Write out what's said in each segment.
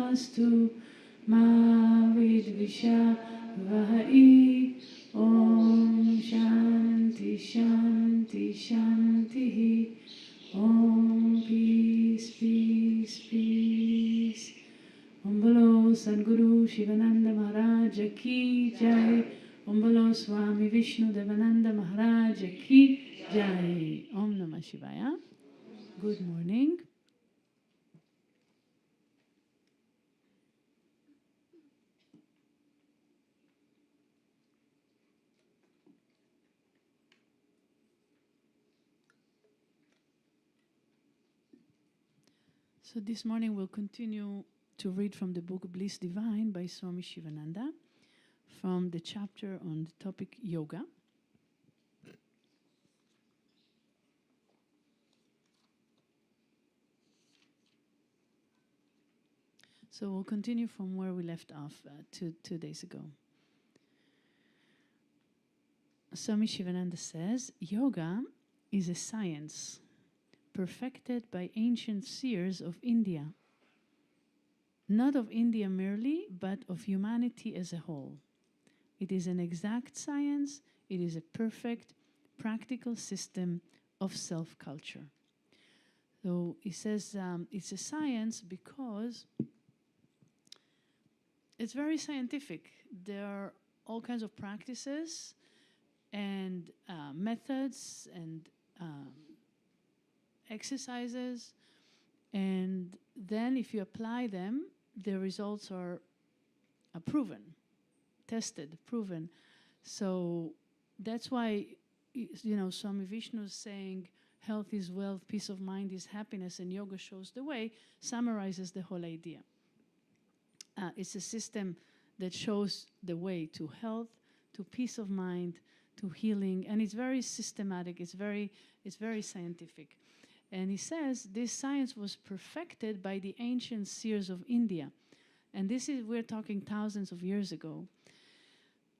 Tadamastu Ma Vidvishavahai. Om Shanti Shanti Shanti. Om Peace Peace Peace. Om Bolo Sadguru Sivananda Maharaj Ki Jai. Om Bolo Swami Vishnu Devananda Maharaj Ki Jai. Om Namah Shivaya. Good morning. So this morning we'll continue to read from the book Bliss Divine by Swami Sivananda, from the chapter on the topic Yoga. So we'll continue from where we left off 2 days ago. Swami Sivananda says, Yoga is a science perfected by ancient seers of India. Not of India merely, but of humanity as a whole. It is an exact science. It is a perfect, practical system of self-culture. So he says it's a science because it's very scientific. There are all kinds of practices and methods and exercises, and then if you apply them, the results are proven, tested, proven. So that's why, Swami Vishnu is saying health is wealth, peace of mind is happiness, and yoga shows the way, summarizes the whole idea. It's a system that shows the way to health, to peace of mind, to healing, and it's very systematic, it's very scientific. And he says this science was perfected by the ancient seers of India. And we're talking thousands of years ago.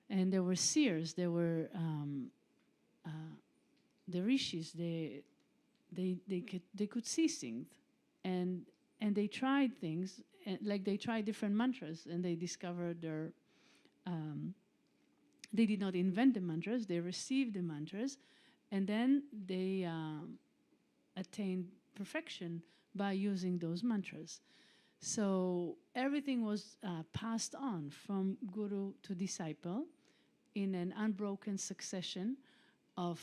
And there were seers, there were the rishis, they could see things. And they tried things, like they tried different mantras, and they discovered they did not invent the mantras, they received the mantras, and then they attained perfection by using those mantras. So everything was passed on from guru to disciple in an unbroken succession of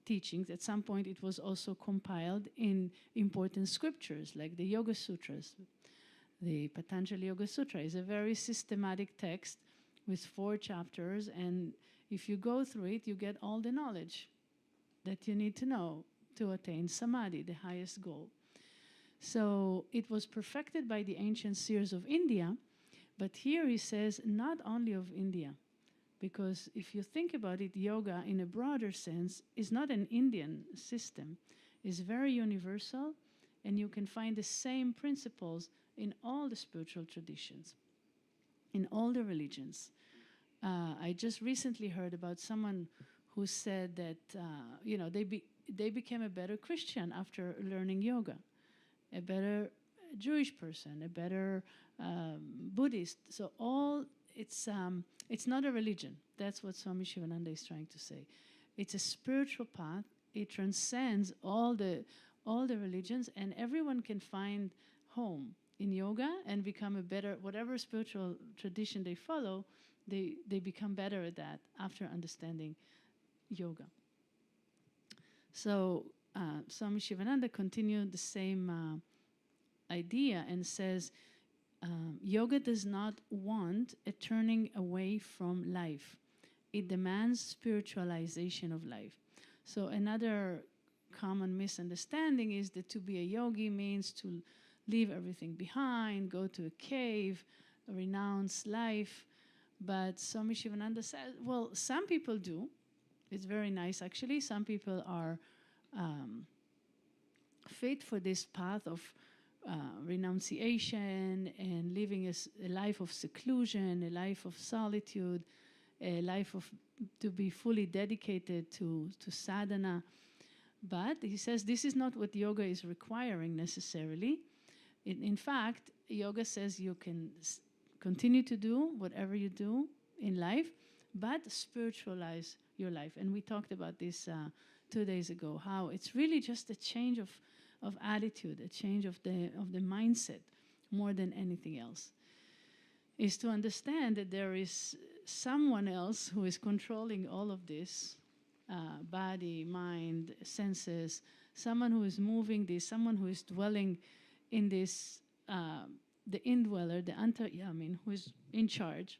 teachings. At some point it was also compiled in important scriptures like the Yoga Sutras. The Patanjali Yoga Sutra is a very systematic text with 4 chapters, and if you go through it, you get all the knowledge that you need to know to attain samadhi, the highest goal. So it was perfected by the ancient seers of India, but here he says not only of India, because if you think about it, yoga in a broader sense is not an Indian system. It's very universal, and you can find the same principles in all the spiritual traditions, in all the religions. I just recently heard about someone who said that they became a better Christian after learning yoga, a better Jewish person, a better Buddhist. So it's not a religion. That's what Swami Sivananda is trying to say. It's a spiritual path. It transcends all the religions, and everyone can find home in yoga and become a better, whatever spiritual tradition they follow, they become better at that after understanding yoga. So Swami Sivananda continued the same idea and says, yoga does not want a turning away from life. It demands spiritualization of life. So another common misunderstanding is that to be a yogi means to leave everything behind, go to a cave, renounce life. But Swami Shivananda says, well, some people do. It's very nice, actually. Some people are fit for this path of renunciation and living a life of seclusion, a life of solitude, a life of to be fully dedicated to sadhana. But he says this is not what yoga is requiring necessarily. In fact, yoga says you can continue to do whatever you do in life, but spiritualize your life. And we talked about this 2 days ago, how it's really just a change of attitude, a change of the mindset more than anything else. Is to understand that there is someone else who is controlling all of this, body, mind, senses, someone who is moving this, someone who is dwelling in this, the indweller, the antaryamin, who is in charge,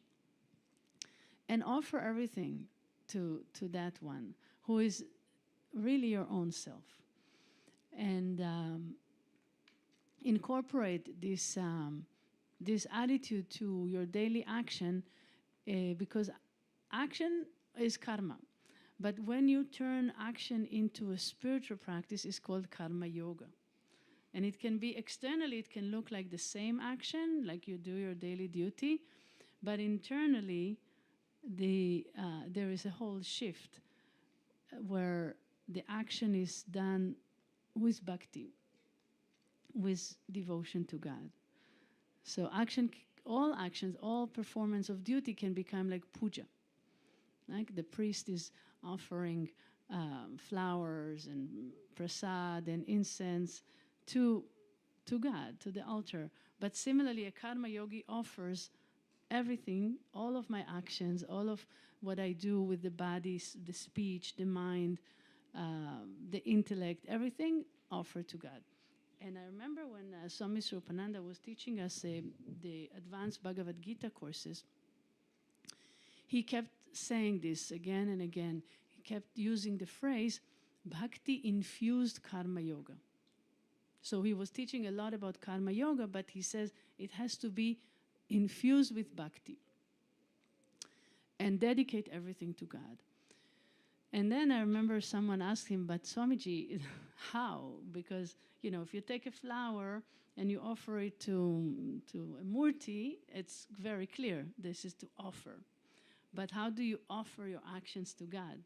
and offer everything to that one, who is really your own self. And incorporate this attitude to your daily action, because action is karma. But when you turn action into a spiritual practice, it's called karma yoga. And it can be externally, it can look like the same action, like you do your daily duty, but internally, there is a whole shift where the action is done with bhakti, with devotion to God. So all actions, all performance of duty can become like puja. Like the priest is offering flowers and prasad and incense to God, to the altar. But similarly, a karma yogi offers everything, all of my actions, all of what I do with the body, the speech, the mind, the intellect, everything offered to God. And I remember when Swami Sivananda was teaching us the advanced Bhagavad Gita courses, he kept saying this again and again. He kept using the phrase, bhakti-infused karma yoga. So he was teaching a lot about karma yoga, but he says it has to be infused with bhakti and dedicate everything to God. And then I remember someone asked him, but Swamiji, how? Because, if you take a flower and you offer it to a murti, it's very clear, this is to offer. But how do you offer your actions to God?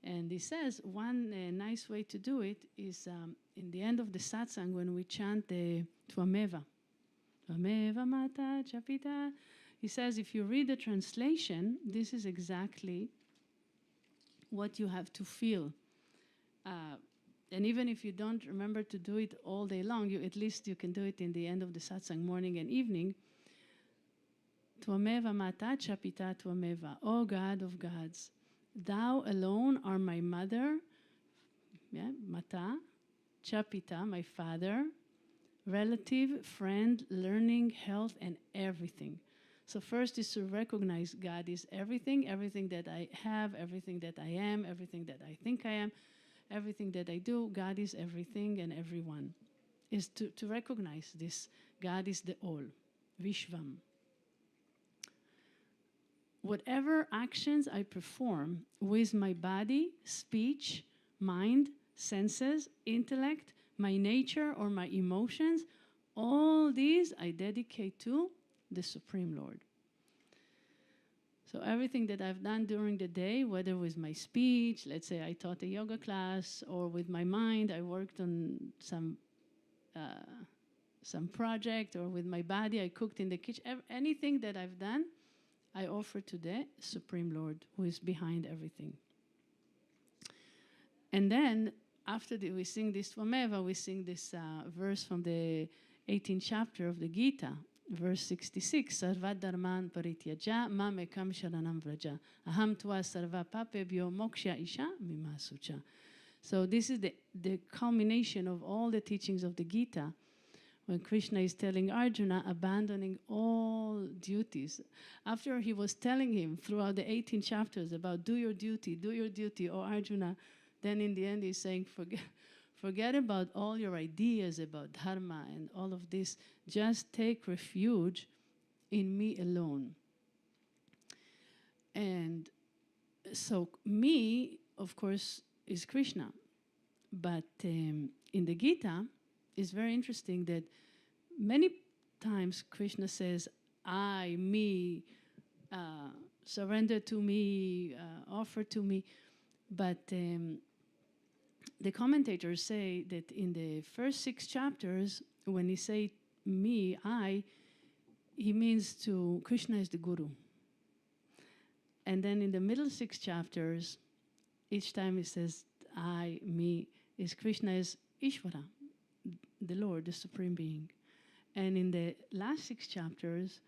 And he says one nice way to do it is in the end of the satsang when we chant the Tvameva. Tvameva mata chapita. He says if you read the translation, this is exactly what you have to feel. And even if you don't remember to do it all day long, at least you can do it in the end of the satsang, morning and evening. Tvameva mata chapita tvameva. O God of gods, thou alone are my mother, mata, chapita, my father, relative, friend, learning, health, and everything. So first is to recognize God is everything, everything that I have, everything that I am, everything that I think I am, everything that I do. God is everything and everyone. Is to recognize this. God is the all, Vishvam. Whatever actions I perform with my body, speech, mind, senses, intellect, my nature or my emotions, all these I dedicate to the Supreme Lord. So everything that I've done during the day, whether with my speech, let's say I taught a yoga class, or with my mind, I worked on some project, or with my body, I cooked in the kitchen, anything that I've done, I offer to the Supreme Lord, who is behind everything. And then, after we sing this Tvameva, we sing this verse from the 18th chapter of the Gita, verse 66, Sarva dharman parityaja mamekam sharanam vraja aham tva sarva papebhyo moksha isha mimasucha. So this is the culmination of all the teachings of the Gita, when Krishna is telling Arjuna, abandoning all duties. After he was telling him throughout the 18 chapters about do your duty, O Arjuna, then in the end he's saying, forget about all your ideas about dharma and all of this. Just take refuge in me alone. And so me, of course, is Krishna. But in the Gita, it's very interesting that many times Krishna says, I, me, surrender to me, offer to me. But the commentators say that in the first 6 chapters, when he say me, I, he means to, Krishna is the Guru. And then in the middle 6 chapters, each time he says I, me, is Krishna is Ishvara, the Lord, the Supreme Being. And in the last 6 chapters,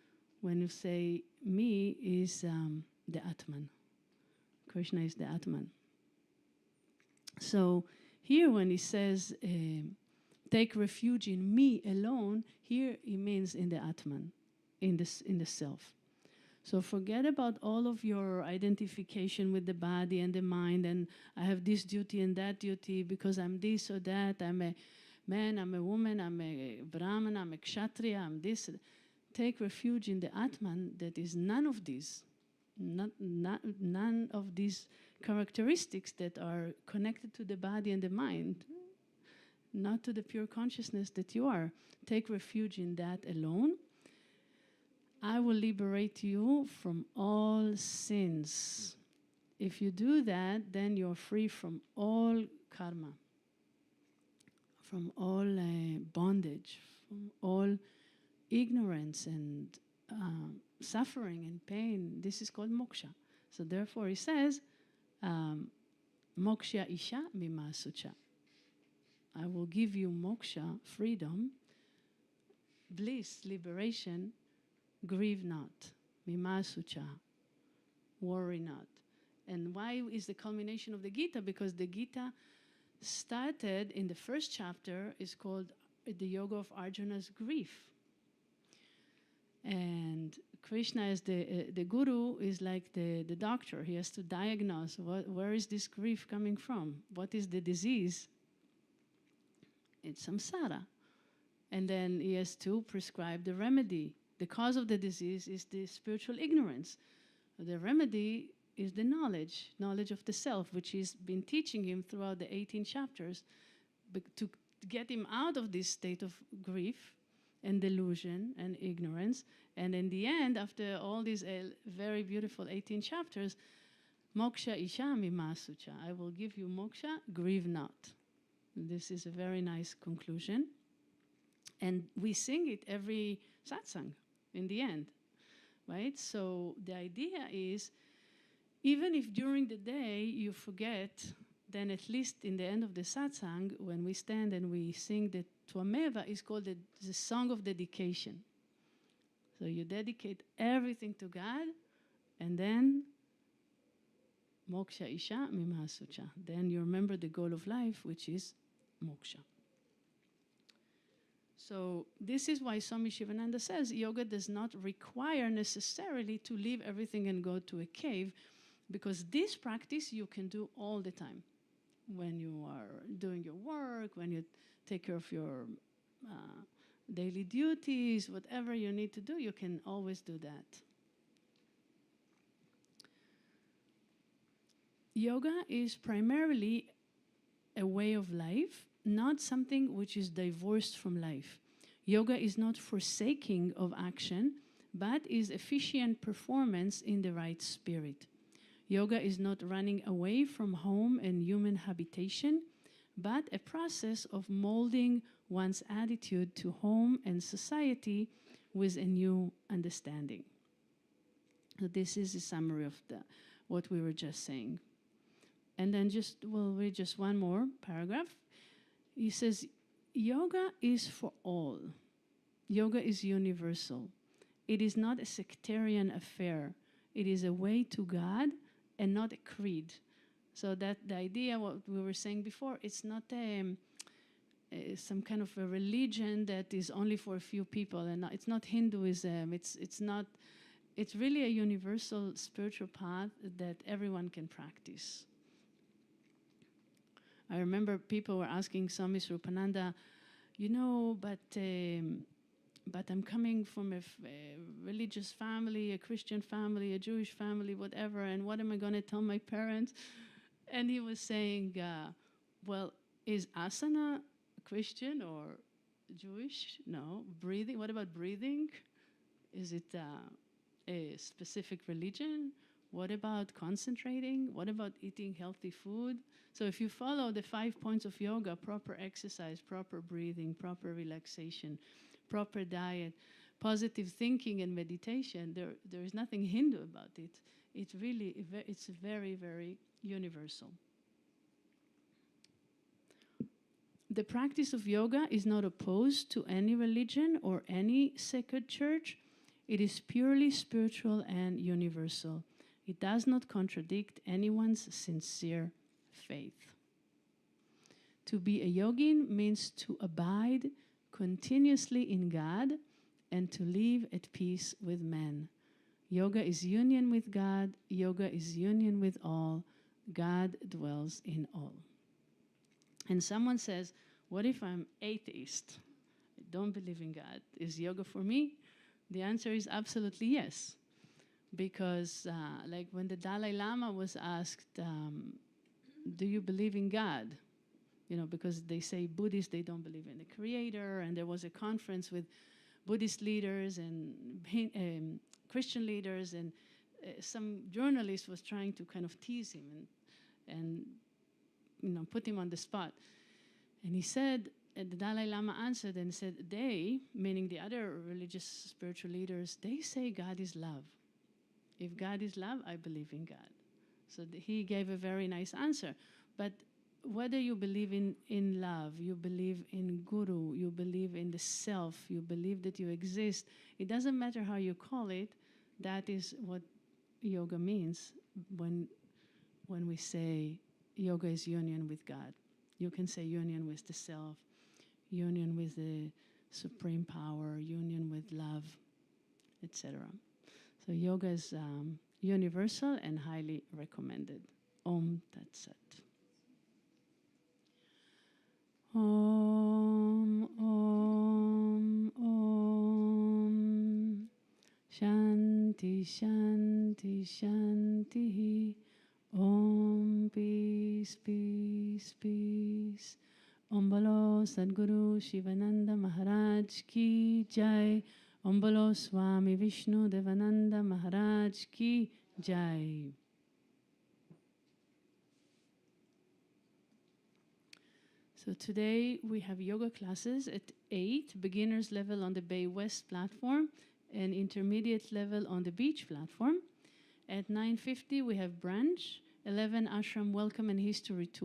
when you say me, is the Atman. Krishna is the Atman. So here when he says take refuge in me alone, here he means in the Atman, in the self. So forget about all of your identification with the body and the mind, and I have this duty and that duty because I'm this or that, I'm a man, I'm a woman, I'm a Brahman, I'm a Kshatriya, I'm this. Take refuge in the Atman that is none of these, none of these characteristics that are connected to the body and the mind, not to the pure consciousness that you are. Take refuge in that alone. I will liberate you from all sins. If you do that, then you're free from all karma, from all bondage, from all ignorance and suffering and pain. This is called moksha. So therefore he says, moksha isha mimasucha. I will give you moksha, freedom, bliss, liberation. Grieve not, mimasucha, worry not. And why is the culmination of the Gita? Because the Gita started in the first chapter, is called the Yoga of Arjuna's Grief. And Krishna as the guru is like the doctor. He has to diagnose where is this grief coming from? What is the disease? It's samsara. And then he has to prescribe the remedy. The cause of the disease is the spiritual ignorance. The remedy is the knowledge of the self, which he's been teaching him throughout the 18 chapters to get him out of this state of grief and delusion and ignorance. And in the end, after all these very beautiful 18 chapters, moksha isha mimasucha. I will give you moksha, grieve not. This is a very nice conclusion. And we sing it every satsang in the end, right? So the idea is, even if during the day you forget, then at least in the end of the satsang, when we stand and we sing the Tvameva, is called the song of dedication. So you dedicate everything to God, and then moksha isha mimasucha. Then you remember the goal of life, which is moksha. So this is why Swami Sivananda says yoga does not require necessarily to leave everything and go to a cave, because this practice you can do all the time. When you are doing your work, when you take care of your daily duties, whatever you need to do, you can always do that. Yoga is primarily a way of life, not something which is divorced from life. Yoga is not forsaking of action, but is efficient performance in the right spirit. Yoga is not running away from home and human habitation, but a process of molding one's attitude to home and society with a new understanding. So this is a summary of what we were just saying. And then we'll read just one more paragraph. He says, yoga is for all. Yoga is universal. It is not a sectarian affair. It is a way to God and not a creed. So that the idea, what we were saying before, it's not some kind of a religion that is only for a few people, and it's not Hinduism. It's really a universal spiritual path that everyone can practice. I remember people were asking Swami Rupananda, but I'm coming from a religious family, a Christian family, a Jewish family, whatever, and what am I going to tell my parents? And he was saying, well, is asana Christian or Jewish? No. Breathing, what about breathing? Is it a specific religion? What about concentrating? What about eating healthy food? So if you follow the 5 points of yoga, proper exercise, proper breathing, proper relaxation, proper diet, positive thinking and meditation, there is nothing Hindu about it. It's really, it's very, very universal. The practice of yoga is not opposed to any religion or any sacred church. It is purely spiritual and universal. It does not contradict anyone's sincere faith. To be a yogin means to abide continuously in God and to live at peace with men. Yoga is union with God. Yoga is union with all. God dwells in all. And someone says, what if I'm atheist? I don't believe in God. Is yoga for me? The answer is absolutely yes. Because like when the Dalai Lama was asked, do you believe in God? You know, because they say Buddhists, they don't believe in the creator. And there was a conference with Buddhist leaders and Christian leaders, and some journalist was trying to kind of tease him and you know, put him on the spot. And he said, and the Dalai Lama answered and said, they, meaning the other religious spiritual leaders, they say God is love. If God is love, I believe in God. So he gave a very nice answer. But whether you believe in love, you believe in guru, you believe in the self, you believe that you exist, it doesn't matter how you call it, that is what yoga means when we say yoga is union with God. You can say union with the self, union with the supreme power, union with love, etc. So yoga is universal and highly recommended. Om Tat Sat. Om, Om, Om. Shanti, Shanti, Shanti. Om, peace, peace, peace. Om Bolo Sadguru Sivananda Maharaj Ki Jai. Om Bolo Swami Vishnu Devananda Maharaj Ki Jai. So today we have yoga classes at 8, beginners level on the Bay West platform and intermediate level on the beach platform. At 9:50 we have brunch, 11 ashram welcome and history tour.